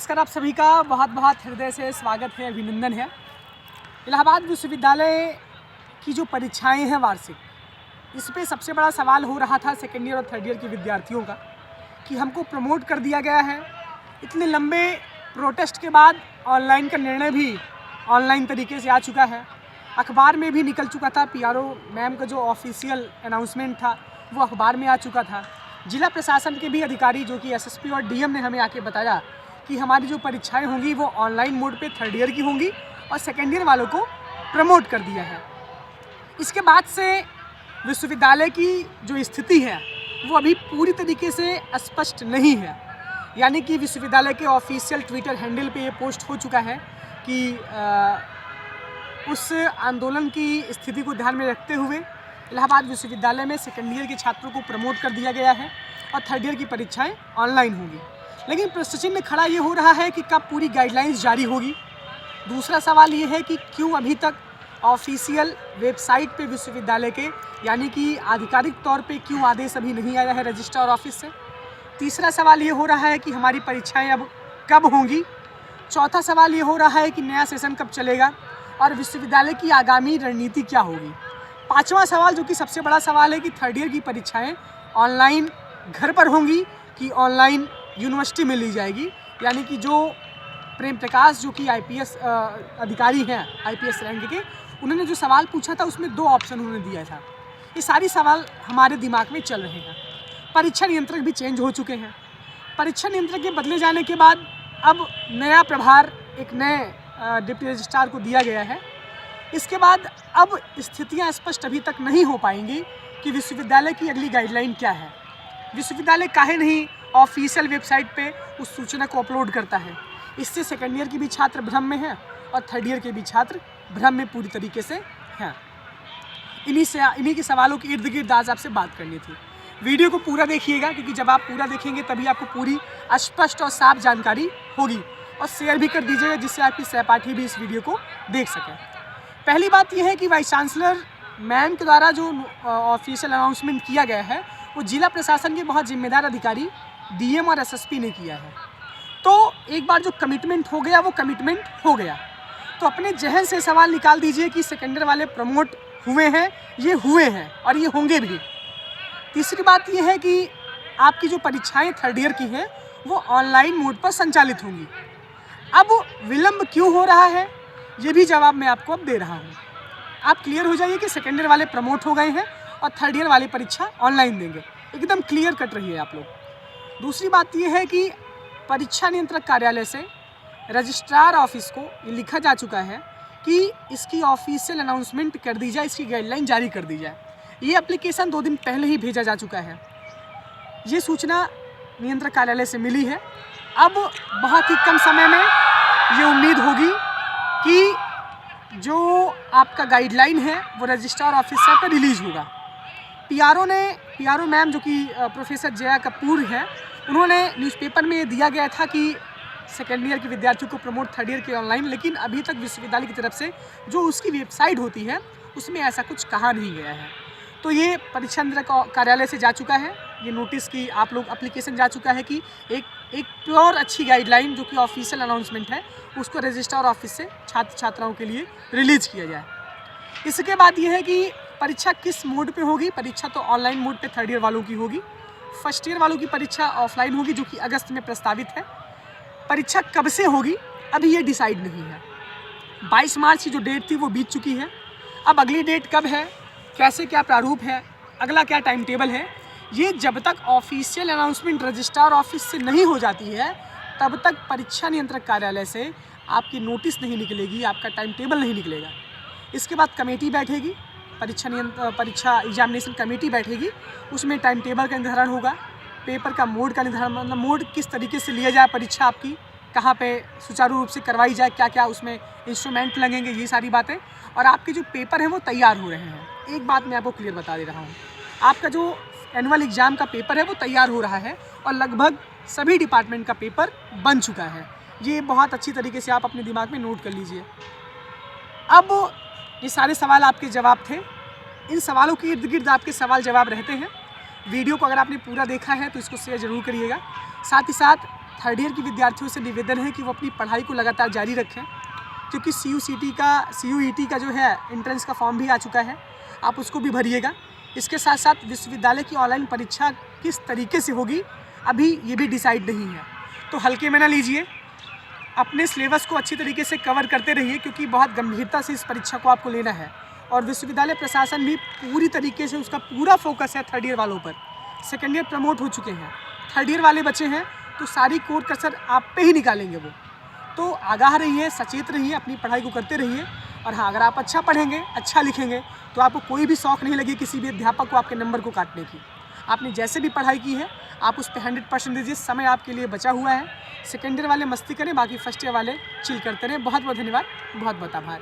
नमस्कार, आप सभी का बहुत बहुत हृदय से स्वागत है, अभिनंदन है। इलाहाबाद विश्वविद्यालय की जो परीक्षाएं हैं वार्षिक, इस पे सबसे बड़ा सवाल हो रहा था सेकेंड ईयर और थर्ड ईयर के विद्यार्थियों का कि हमको प्रमोट कर दिया गया है। इतने लंबे प्रोटेस्ट के बाद ऑनलाइन का निर्णय भी ऑनलाइन तरीके से आ चुका है। अखबार में भी निकल चुका था, पीआरओ मैम का जो ऑफिशियल अनाउंसमेंट था वो अखबार में आ चुका था। जिला प्रशासन के भी अधिकारी जो कि एसएसपी और डीएम ने हमें आके बताया कि हमारी जो परीक्षाएं होंगी वो ऑनलाइन मोड पे थर्ड ईयर की होंगी और सेकेंड ईयर वालों को प्रमोट कर दिया है। इसके बाद से विश्वविद्यालय की जो स्थिति है वो अभी पूरी तरीके से स्पष्ट नहीं है। यानी कि विश्वविद्यालय के ऑफिशियल ट्विटर हैंडल पे ये पोस्ट हो चुका है कि उस आंदोलन की स्थिति को ध्यान में रखते हुए इलाहाबाद विश्वविद्यालय में सेकेंड ईयर के छात्रों को प्रमोट कर दिया गया है और थर्ड ईयर की परीक्षाएं ऑनलाइन होंगी। लेकिन प्रश्न चिन्ह खड़ा ये हो रहा है कि कब पूरी गाइडलाइंस जारी होगी। दूसरा सवाल ये है कि क्यों अभी तक ऑफिशियल वेबसाइट पे विश्वविद्यालय के यानी कि आधिकारिक तौर पे क्यों आदेश अभी नहीं आया है रजिस्ट्रार ऑफिस से। तीसरा सवाल ये हो रहा है कि हमारी परीक्षाएं अब कब होंगी। चौथा सवाल ये हो रहा है कि नया सेशन कब चलेगा और विश्वविद्यालय की आगामी रणनीति क्या होगी। पांचवा सवाल जो कि सबसे बड़ा सवाल है कि थर्ड ईयर की परीक्षाएं ऑनलाइन घर पर होंगी कि ऑनलाइन यूनिवर्सिटी में ली जाएगी। यानी कि जो प्रेम प्रकाश जो कि आईपीएस अधिकारी हैं, आईपीएस रैंक के, उन्होंने जो सवाल पूछा था उसमें दो ऑप्शन उन्होंने दिया था। ये सारी सवाल हमारे दिमाग में चल रहे हैं। परीक्षा नियंत्रक भी चेंज हो चुके हैं। परीक्षा नियंत्रक के बदले जाने के बाद अब नया प्रभार एक नए डिप्टी रजिस्ट्रार को दिया गया है। इसके बाद अब स्थितियां स्पष्ट अभी तक नहीं हो पाएंगी कि विश्वविद्यालय की अगली गाइडलाइन क्या है। विश्वविद्यालय काहे नहीं ऑफिशियल वेबसाइट पे उस सूचना को अपलोड करता है। इससे सेकेंड ईयर के भी छात्र भ्रम में हैं और थर्ड ईयर के भी छात्र भ्रम में पूरी तरीके से हैं। इन्हीं के सवालों के इर्द गिर्द आज आपसे बात करनी थी। वीडियो को पूरा देखिएगा क्योंकि जब आप पूरा देखेंगे तभी आपको पूरी स्पष्ट और साफ जानकारी होगी। और शेयर भी कर दीजिएगा जिससे आपकी सहपाठी भी इस वीडियो को देख सकें। पहली बात यह है कि वाइस चांसलर मैम के द्वारा जो ऑफिशियल अनाउंसमेंट किया गया है वो जिला प्रशासन के बहुत जिम्मेदार अधिकारी डीएम और एसएसपी ने किया है। तो एक बार जो कमिटमेंट हो गया वो कमिटमेंट हो गया। तो अपने जहन से सवाल निकाल दीजिए कि सेकेंड ईयर वाले प्रमोट हुए हैं, ये हुए हैं और ये होंगे भी। तीसरी बात ये है कि आपकी जो परीक्षाएं थर्ड ईयर की हैं वो ऑनलाइन मोड पर संचालित होंगी। अब विलंब क्यों हो रहा है ये भी जवाब मैं आपको अब दे रहा हूँ। आप क्लियर हो जाइए कि सेकेंड ईयर वाले प्रमोट हो गए हैं और थर्ड ईयर वाली परीक्षा ऑनलाइन देंगे। एकदम क्लियर कट रही है आप लोग। दूसरी बात यह है कि परीक्षा नियंत्रक कार्यालय से रजिस्ट्रार ऑफिस को ये लिखा जा चुका है कि इसकी ऑफिशियल अनाउंसमेंट कर दी जाए, इसकी गाइडलाइन जारी कर दी जाए। ये एप्लीकेशन 2 दिन पहले ही भेजा जा चुका है। ये सूचना नियंत्रक कार्यालय से मिली है। अब बहुत ही कम समय में ये उम्मीद होगी कि जो आपका गाइडलाइन है वो रजिस्ट्रार ऑफिस से आपका रिलीज होगा। पीआरओ मैम जो कि प्रोफेसर जया कपूर हैं, उन्होंने न्यूज़पेपर में दिया गया था कि सेकेंड ईयर के विद्यार्थियों को प्रमोट थर्ड ईयर के ऑनलाइन, लेकिन अभी तक विश्वविद्यालय की तरफ से जो उसकी वेबसाइट होती है उसमें ऐसा कुछ कहा नहीं गया है। तो ये परीक्षा नियंत्रक कार्यालय से जा चुका है, ये नोटिस की आप लोग एप्लीकेशन जा चुका है कि एक प्योर अच्छी गाइडलाइन जो कि ऑफिशियल अनाउंसमेंट है उसको रजिस्ट्रार ऑफिस से छात्र छात्राओं के लिए रिलीज किया जाए। इसके बाद ये है कि परीक्षा किस मोड पे होगी। परीक्षा तो ऑनलाइन मोड पे थर्ड ईयर वालों की होगी। फर्स्ट ईयर वालों की परीक्षा ऑफलाइन होगी जो कि अगस्त में प्रस्तावित है। परीक्षा कब से होगी अभी ये डिसाइड नहीं है। 22 मार्च की जो डेट थी वो बीत चुकी है। अब अगली डेट कब है, कैसे क्या प्रारूप है, अगला क्या टाइम टेबल है, ये जब तक ऑफिशियल अनाउंसमेंट रजिस्ट्रार ऑफिस से नहीं हो जाती है तब तक परीक्षा नियंत्रक कार्यालय से आपकी नोटिस नहीं निकलेगी, आपका टाइम टेबल नहीं निकलेगा। इसके बाद कमेटी बैठेगी, परीक्षा एग्जामिनेशन कमेटी बैठेगी, उसमें टाइम टेबल का निर्धारण होगा, पेपर का मोड का निर्धारण, मतलब मोड किस तरीके से लिया जाए, परीक्षा आपकी कहाँ पे सुचारू रूप से करवाई जाए, क्या क्या उसमें इंस्ट्रूमेंट लगेंगे, ये सारी बातें। और आपके जो पेपर हैं वो तैयार हो रहे हैं। एक बात मैं आपको क्लियर बता दे रहा हूँ, आपका जो एनुअल एग्ज़ाम का पेपर है वो तैयार हो रहा है और लगभग सभी डिपार्टमेंट का पेपर बन चुका है। ये बहुत अच्छी तरीके से आप अपने दिमाग में नोट कर लीजिए। अब ये सारे सवाल आपके जवाब थे। इन सवालों के इर्द गिर्द आपके सवाल जवाब रहते हैं। वीडियो को अगर आपने पूरा देखा है तो इसको शेयर ज़रूर करिएगा। साथ ही साथ थर्ड ईयर के विद्यार्थियों से निवेदन है कि वो अपनी पढ़ाई को लगातार जारी रखें, क्योंकि CUET का जो है एंट्रेंस का फॉर्म भी आ चुका है, आप उसको भी भरिएगा। इसके साथ साथ विश्वविद्यालय की ऑनलाइन परीक्षा किस तरीके से होगी अभी ये भी डिसाइड नहीं है, तो हल्के में ना लीजिए, अपने सिलेबस को अच्छी तरीके से कवर करते रहिए, क्योंकि बहुत गंभीरता से इस परीक्षा को आपको लेना है। और विश्वविद्यालय प्रशासन भी पूरी तरीके से उसका पूरा फोकस है थर्ड ईयर वालों पर। सेकेंड ईयर प्रमोट हो चुके हैं, थर्ड ईयर वाले बचे हैं, तो सारी कोर कसर आप पे ही निकालेंगे वो। तो आगाह रहिए, सचेत रहिए, अपनी पढ़ाई को करते रहिए। और हाँ, अगर आप अच्छा पढ़ेंगे, अच्छा लिखेंगे, तो आपको कोई भी शौक़ नहीं लगे किसी भी अध्यापक को आपके नंबर को काटने की। आपने जैसे भी पढ़ाई की है आप उस पर 100% दीजिए, समय आपके लिए बचा हुआ है। सेकेंड ईयर वाले मस्ती करें, बाकी फर्स्ट ईयर वाले चिल करते रहें। बहुत बहुत धन्यवाद, बहुत बहुत आभार।